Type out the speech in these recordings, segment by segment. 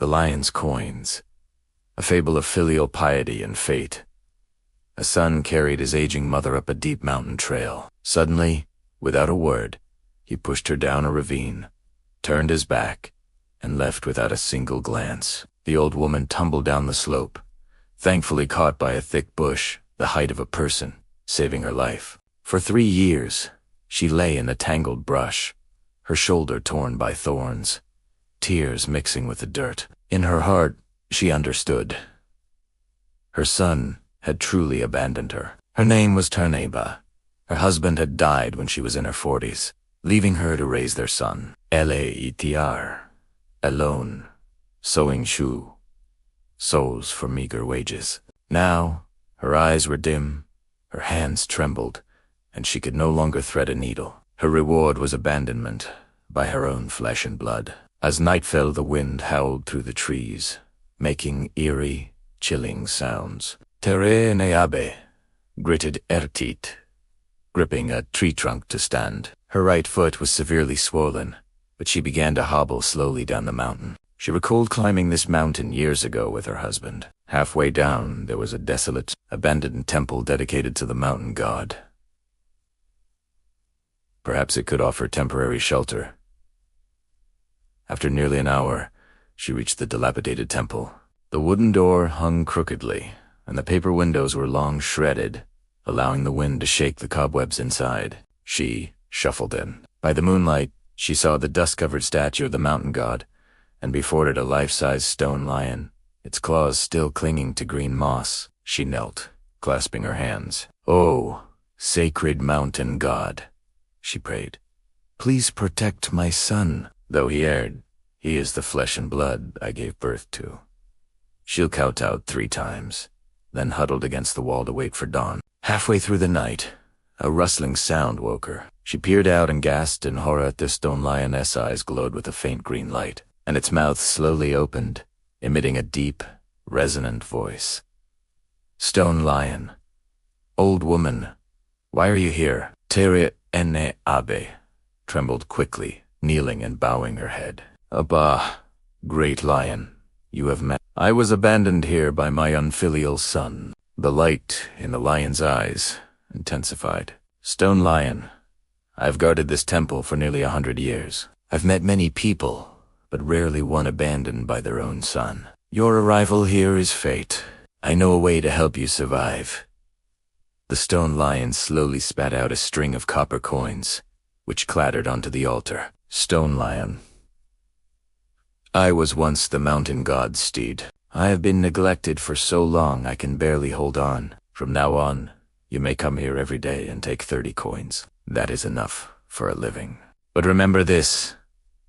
The Lion's Coins, a fable of filial piety and fate. A son carried his aging mother up a deep mountain trail. Suddenly, without a word, he pushed her down a ravine, turned his back, and left without a single glance. The old woman tumbled down the slope, thankfully caught by a thick bush, the height of a person, saving her life. For 3 years, she lay in the tangled brush, her shoulder torn by thorns, tears mixing with the dirt. In her heart, she understood. Her son had truly abandoned her. Her name was Terneba. Her husband had died when she was in her 40s, leaving her to raise their son. L-A-E-T-R, alone, sewing shoe, souls for meager wages. Now, her eyes were dim, her hands trembled, and she could no longer thread a needle. Her reward was abandonment by her own flesh and blood. As night fell, the wind howled through the trees, making eerie, chilling sounds. Tere Neabe gritted Ertit, gripping a tree trunk to stand. Her right foot was severely swollen, but she began to hobble slowly down the mountain. She recalled climbing this mountain years ago with her husband. Halfway down, there was a desolate, abandoned temple dedicated to the mountain god. Perhaps it could offer temporary shelter. After nearly an hour, she reached the dilapidated temple. The wooden door hung crookedly, and the paper windows were long shredded, allowing the wind to shake the cobwebs inside. She shuffled in. By the moonlight, she saw the dust-covered statue of the mountain god, and before it a life-size stone lion, its claws still clinging to green moss. She knelt, clasping her hands. "Oh, sacred mountain god," she prayed, "please protect my son. Though he erred, he is the flesh and blood I gave birth to." She'll kowtowed 3 times, then huddled against the wall to wait for dawn. Halfway through the night, a rustling sound woke her. She peered out and gasped in horror at the stone lioness eyes glowed with a faint green light, and its mouth slowly opened, emitting a deep, resonant voice. "Stone lion, old woman, why are you here?" Tere Ene Abe trembled quickly, kneeling and bowing her head. "Abba, great lion, you have met. I was abandoned here by my unfilial son." The light in the lion's eyes intensified. "Stone lion, I've guarded this temple for nearly 100 years. I've met many people, but rarely one abandoned by their own son. Your arrival here is fate. I know a way to help you survive." The stone lion slowly spat out a string of copper coins, which clattered onto the altar. "Stone lion, I was once the mountain god's steed. I have been neglected for so long I can barely hold on. From now on, you may come here every day and take 30 coins. That is enough for a living. But remember this,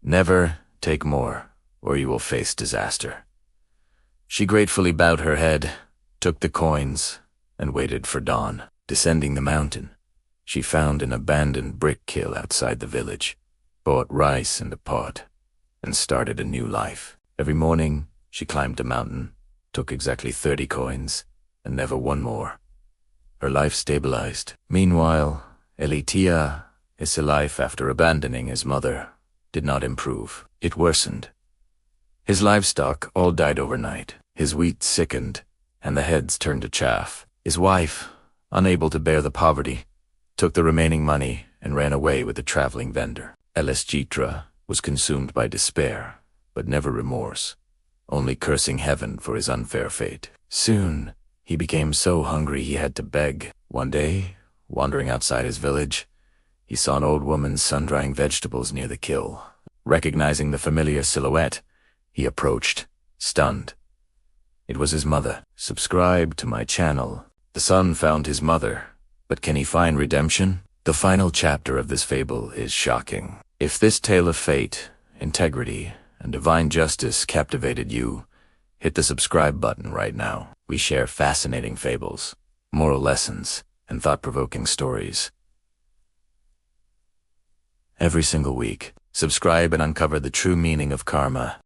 never take more, or you will face disaster." She gratefully bowed her head, took the coins, and waited for dawn. Descending the mountain, she found an abandoned brick kiln outside the village, bought rice and a pot, and started a new life. Every morning, she climbed the mountain, took exactly 30 coins, and never one more. Her life stabilized. Meanwhile, Elitia, his life after abandoning his mother, did not improve. It worsened. His livestock all died overnight. His wheat sickened, and the heads turned to chaff. His wife, unable to bear the poverty, took the remaining money and ran away with the traveling vendor. Elesgitra was consumed by despair, but never remorse, only cursing heaven for his unfair fate. Soon, he became so hungry he had to beg. One day, wandering outside his village, he saw an old woman sun-drying vegetables near the kiln. Recognizing the familiar silhouette, he approached, stunned. It was his mother. "Subscribe to my channel." The son found his mother, but can he find redemption? The final chapter of this fable is shocking. If this tale of fate, integrity, and divine justice captivated you, hit the subscribe button right now. We share fascinating fables, moral lessons, and thought-provoking stories every single week. Subscribe and uncover the true meaning of karma.